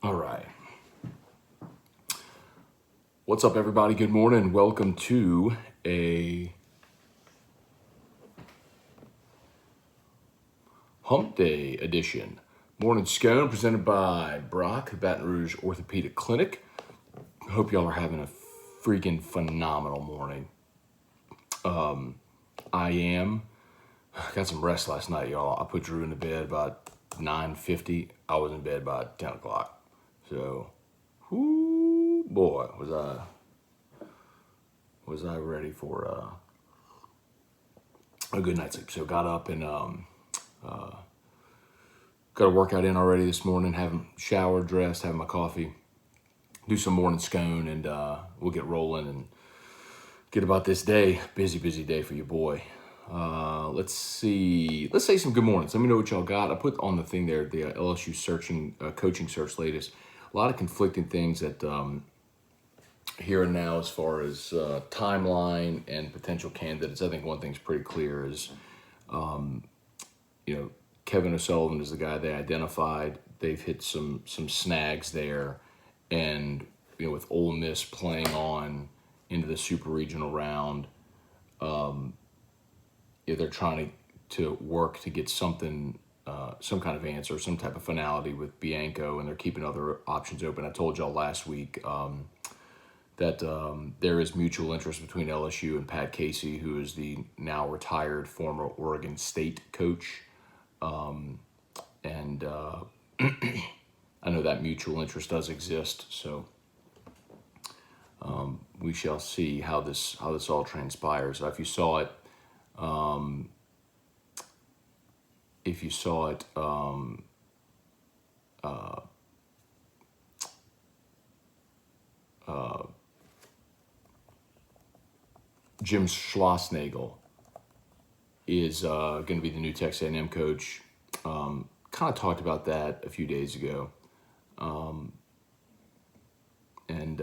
All right. What's up, everybody? Good morning. Welcome to a Hump Day edition. Morning Scone presented by Brock, the Baton Rouge Orthopedic Clinic. Hope y'all are having a freaking phenomenal morning. I got some rest last night, y'all. I put Drew into bed about 9:50. I was in bed by 10 o'clock. So, whoo, boy, was I ready for a good night's sleep. So got up and got a workout in already this morning. Haven't showered, dressed, having my coffee. Do some morning Scone, and we'll get rolling and get about this day. Busy day for you, boy. Let's see. Let's say some good mornings. Let me know what y'all got. I put on the thing there, the LSU coaching search latest. A lot of conflicting things that here and now as far as timeline and potential candidates. I think one thing's pretty clear is, Kevin O'Sullivan is the guy they identified. They've hit some snags there, and with Ole Miss playing on into the super regional round, they're trying to work to get something, some kind of answer, some type of finality with Bianco, and they're keeping other options open. I told y'all last week that there is mutual interest between LSU and Pat Casey, who is the now retired former Oregon State coach. And I know that mutual interest does exist, so we shall see how this all transpires. If you saw it, Jim Schlossnagel is going to be the new Texas A&M coach. Kind of talked about that a few days ago, and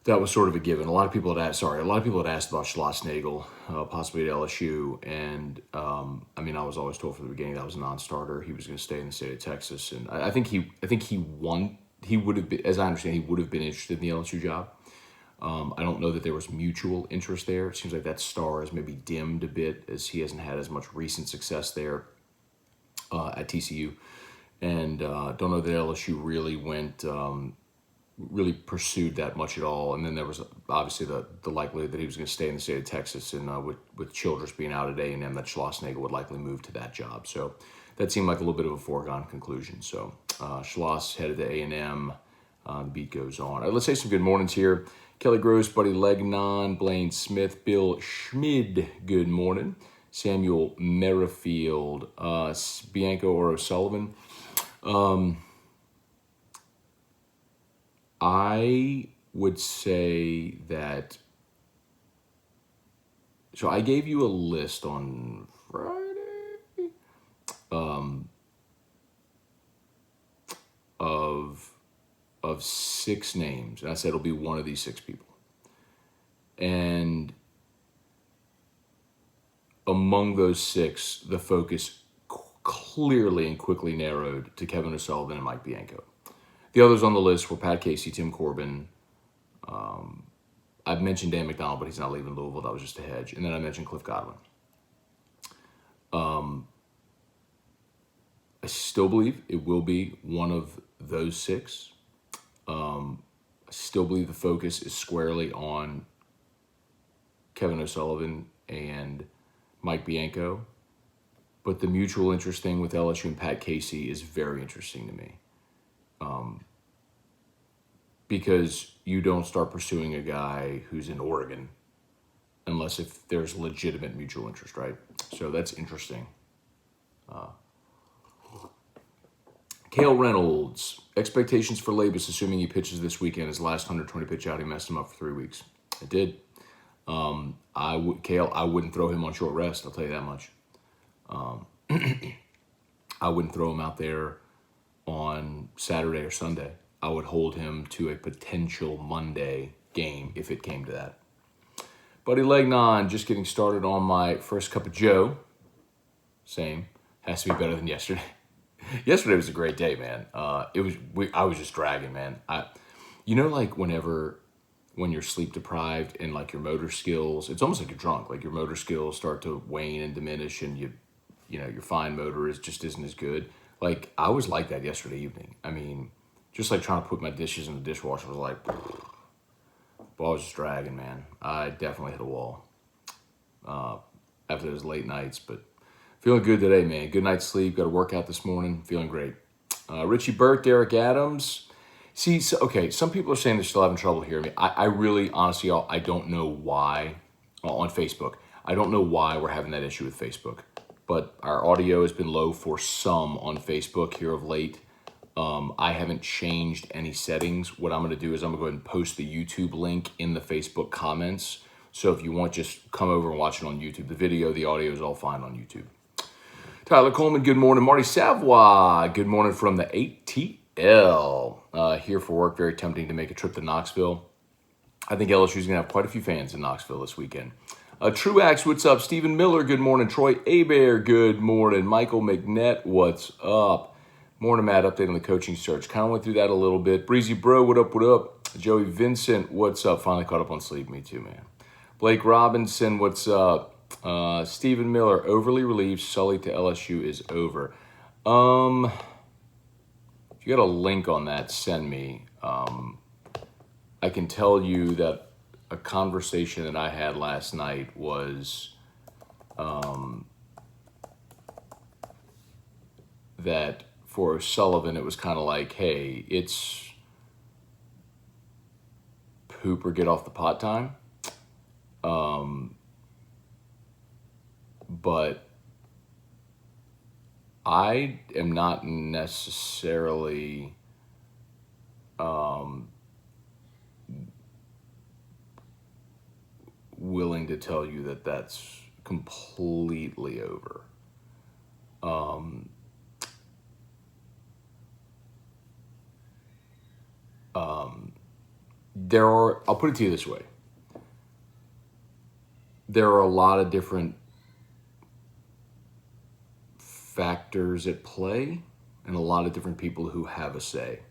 that was sort of a given. A lot of people had asked about Schlossnagel, possibly at LSU, and I was always told from the beginning that was a non-starter. He was going to stay in the state of Texas, and I think he won. He would have been, as I understand, he would have been interested in the LSU job. I don't know that there was mutual interest there. It seems like that star has maybe dimmed a bit as he hasn't had as much recent success there at TCU, and don't know that LSU really pursued that much at all. And then there was obviously the likelihood that he was going to stay in the state of Texas, and with Childress being out at A&M, that Schlossnagel would likely move to that job. So that seemed like a little bit of a foregone conclusion. So Schloss headed to A&M. The beat goes on. Let's say some good mornings here. Kelly Gross, Buddy Legnon, Blaine Smith, Bill Schmid, good morning. Samuel Merrifield, Bianco or O'Sullivan. I would say that, so I gave you a list on Friday of 6 names, and I said it'll be one of these 6 people. And among those 6, the focus clearly and quickly narrowed to Kevin O'Sullivan and Mike Bianco. The others on the list were Pat Casey, Tim Corbin. I've mentioned Dan McDonald, but he's not leaving Louisville. That was just a hedge. And then I mentioned Cliff Godwin. I still believe it will be one of those 6. I still believe the focus is squarely on Kevin O'Sullivan and Mike Bianco. But the mutual interest thing with LSU and Pat Casey is very interesting to me. Because you don't start pursuing a guy who's in Oregon unless if there's legitimate mutual interest, right? So that's interesting. Cale Reynolds, expectations for Labus, assuming he pitches this weekend. His last 120 pitch out, he messed him up for 3 weeks. It did. I wouldn't throw him on short rest, I'll tell you that much. I wouldn't throw him out there on Saturday or Sunday. I would hold him to a potential Monday game if it came to that. Buddy Legnon, just getting started on my first cup of Joe. Same. Has to be better than yesterday. Yesterday was a great day, man. I was just dragging, man. Like when you're sleep deprived and like your motor skills, it's almost like you're drunk. Like your motor skills start to wane and diminish, and your fine motor just isn't as good. Like I was like that yesterday evening. I mean, just like trying to put my dishes in the dishwasher was like, but I was just dragging, man. I definitely hit a wall after those late nights, but feeling good today, man. Good night's sleep. Got a workout this morning. Feeling great. Richie Burt, Derek Adams. See, okay, some people are saying they're still having trouble hearing me. I really, honestly, I don't know why. On Facebook, I don't know why we're having that issue with Facebook. But our audio has been low for some on Facebook here of late. I haven't changed any settings. What I'm going to do is I'm going to go ahead and post the YouTube link in the Facebook comments. So if you want, just come over and watch it on YouTube. The video, the audio is all fine on YouTube. Tyler Coleman, good morning. Marty Savoy, good morning from the ATL. Here for work, very tempting to make a trip to Knoxville. I think LSU is going to have quite a few fans in Knoxville this weekend. Truax, what's up? Stephen Miller, good morning. Troy Abear, good morning. Michael McNett, what's up? Morning, Matt, update on the coaching search. Kind of went through that a little bit. Breezy Bro, what up, what up? Joey Vincent, what's up? Finally caught up on sleep. Me too, man. Blake Robinson, what's up? Stephen Miller, overly relieved Sully to LSU is over. If you got a link on that, send me. I can tell you that a conversation that I had last night was that for O'Sullivan, it was kind of like, hey, it's poop or get off the pot time. But I am not necessarily willing to tell you that that's completely over. I'll put it to you this way. There are a lot of different factors at play and a lot of different people who have a say.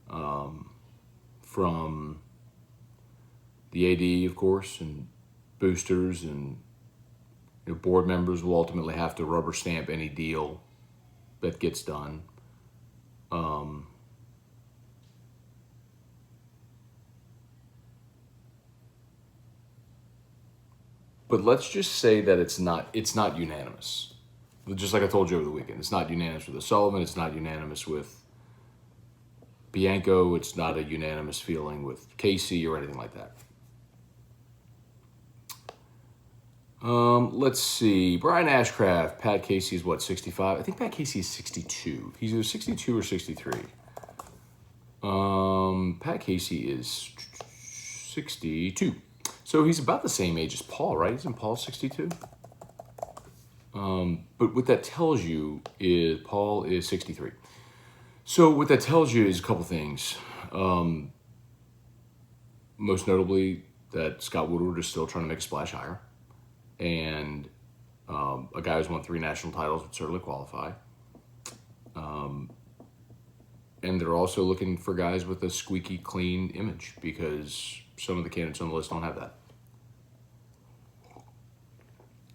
From the AD, of course, and boosters and board members will ultimately have to rubber stamp any deal that gets done. But let's just say that it's not unanimous. Just like I told you over the weekend, it's not unanimous with O'Sullivan. It's not unanimous with Bianco. It's not a unanimous feeling with Casey or anything like that. Let's see. Brian Ashcraft. Pat Casey is what, 65? I think Pat Casey is 62. He's either 62 or 63. Pat Casey is 62. So he's about the same age as Paul, right? Isn't Paul 62? But what that tells you is Paul is 63. So what that tells you is a couple things. Most notably that Scott Woodward is still trying to make a splash higher. And a guy who's won 3 national titles would certainly qualify. And they're also looking for guys with a squeaky clean image because some of the candidates on the list don't have that.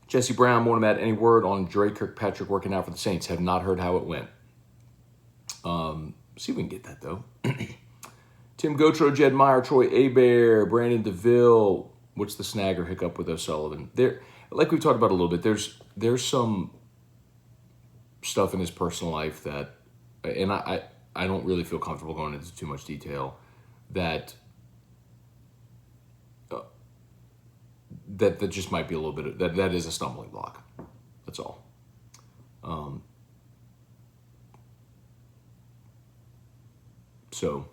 Jesse Brown, morning, Matt. Any word on Dre Kirkpatrick working out for the Saints? Have not heard how it went. See if we can get that, though. Tim Gotro, Jed Meyer, Troy Abear, Brandon DeVille. What's the snag or hiccup with O'Sullivan? There, like we've talked about a little bit, there's some stuff in his personal life that, and I don't really feel comfortable going into too much detail, that just might be a little bit of, that is a stumbling block. That's all. So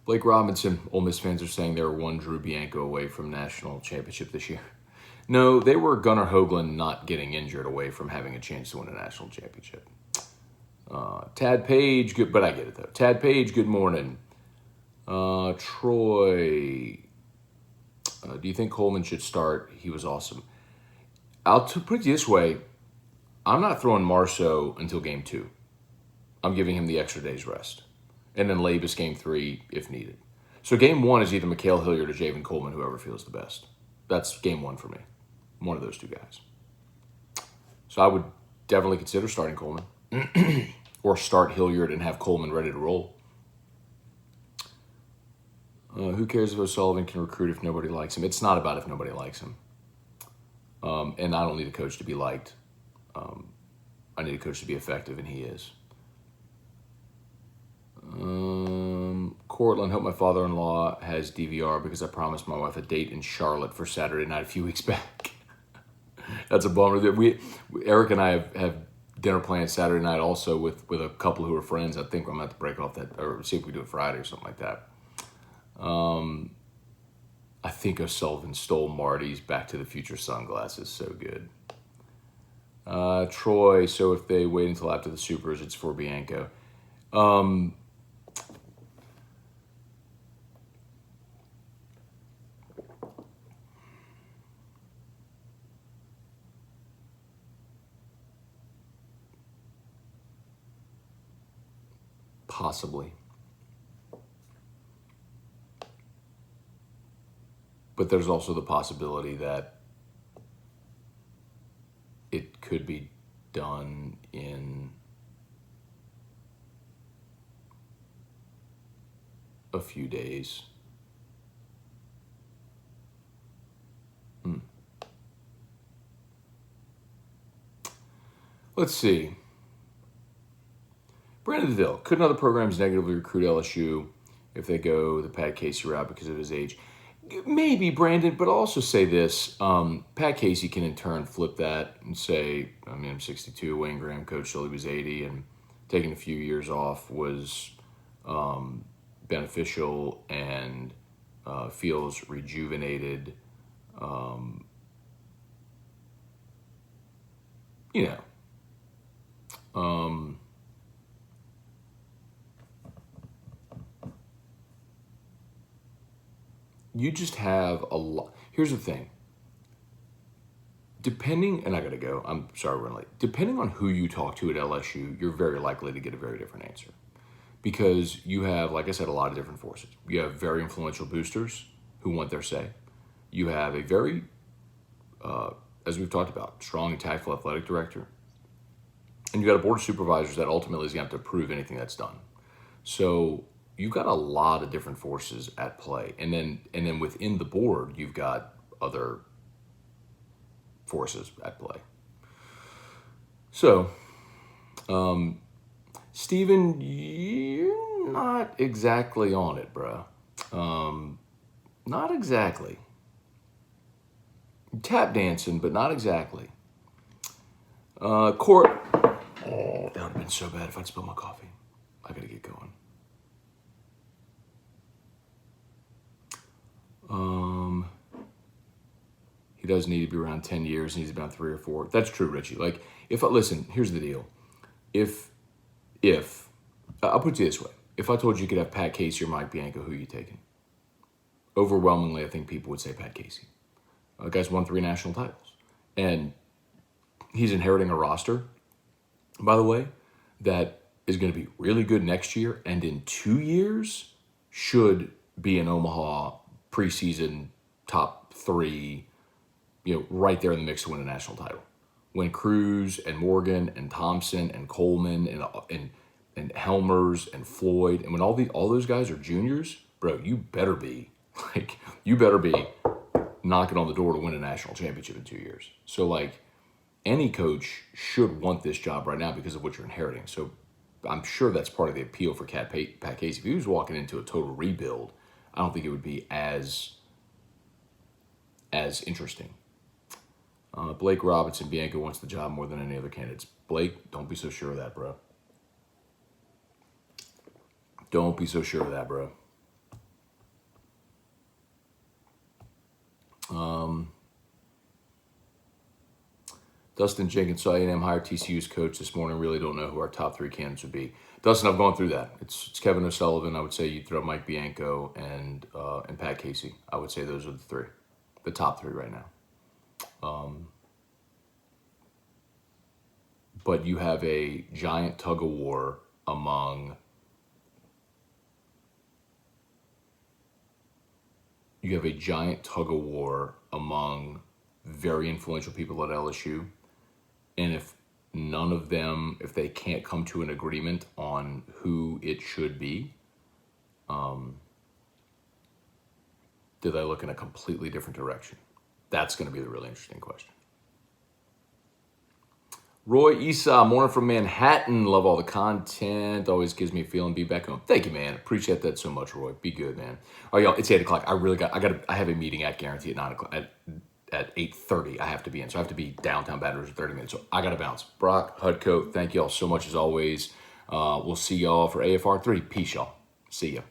Blake Robinson, Ole Miss fans are saying they were one Drew Bianco away from national championship this year. No, they were Gunnar Hoagland not getting injured away from having a chance to win a national championship. Tad Page, good, but I get it though. Tad Page, good morning. Troy, Do you think Coleman should start? He was awesome. I'll put it this way. I'm not throwing Marceau until game 2. I'm giving him the extra day's rest. And then Labus game 3 if needed. So game 1 is either Mikhail Hilliard or Javen Coleman, whoever feels the best. That's game 1 for me. One of those two guys. So I would definitely consider starting Coleman. Or start Hilliard and have Coleman ready to roll. Who cares if O'Sullivan can recruit if nobody likes him? It's not about if nobody likes him. And I don't need a coach to be liked. I need a coach to be effective, and he is. Cortland, hope my father-in-law has DVR because I promised my wife a date in Charlotte for Saturday night a few weeks back. That's a bummer. Eric and I have dinner planned Saturday night also with a couple who are friends. I think I'm going to have to break off that, or see if we do it Friday or something like that. I think O'Sullivan stole Marty's Back to the Future sunglasses. So good. Troy, so if they wait until after the Supers, it's for Bianco. Possibly. But there's also the possibility that it could be done in a few days. Let's see. Brandon DeVille, could other programs negatively recruit LSU if they go the Pat Casey route because of his age? Maybe, Brandon, but I'll also say this. Pat Casey can in turn flip that and say, I mean, I'm 62, Wayne Graham coached till he was 80, and taking a few years off was beneficial and feels rejuvenated. You just have a lot. Here's the thing. And I gotta go. I'm sorry we're late. Depending on who you talk to at LSU, you're very likely to get a very different answer. Because you have, like I said, a lot of different forces. You have very influential boosters who want their say. You have a very, as we've talked about, strong and tactful athletic director. And you got a board of supervisors that ultimately is going to have to approve anything that's done. So you've got a lot of different forces at play. And then within the board, you've got other forces at play. So, Steven, you're not exactly on it, bro. Not exactly. Tap dancing, but not exactly. Court. Oh, that would have been so bad if I'd spilled my coffee. I gotta get going. He does need to be around 10 years, and he's about 3 or 4. That's true, Richie. Like, listen, here's the deal. If I'll put it this way. If I told you could have Pat Casey or Mike Bianco, who are you taking? Overwhelmingly, I think people would say Pat Casey. Guy's won 3 national titles. And he's inheriting a roster, by the way, that is going to be really good next year, and in 2 years should be in Omaha preseason top 3, right there in the mix to win a national title. When Cruz and Morgan and Thompson and Coleman and Helmers and Floyd, and when all those guys are juniors, bro, you better be knocking on the door to win a national championship in 2 years. So any coach should want this job right now because of what you're inheriting. So I'm sure that's part of the appeal for Pat Casey. If he was walking into a total rebuild, I don't think it would be as interesting. Blake Robinson, Bianco wants the job more than any other candidates. Blake, don't be so sure of that, bro. Don't be so sure of that, bro. Dustin Jenkins saw A&M hire TCU's coach this morning. Really don't know who our top 3 candidates would be. Dustin, I've gone through that. It's Kevin O'Sullivan. I would say you'd throw Mike Bianco and Pat Casey. I would say those are the 3. the top three right now. But you have a giant tug of war among very influential people at LSU. And if none of them, if they can't come to an agreement on who it should be, do they look in a completely different direction? That's going to be the really interesting question. Roy Esau, morning from Manhattan. Love all the content. Always gives me a feeling. Be back home. Thank you, man. Appreciate that so much, Roy. Be good, man. All right, y'all. It's 8:00. I have a meeting at Guarantee at 9:00. At 8:30, I have to be in. So I have to be downtown Baton Rouge in 30 minutes. So I got to bounce. Brock, Hudco, thank y'all so much as always. We'll see y'all for AFR 3. Peace, y'all. See ya.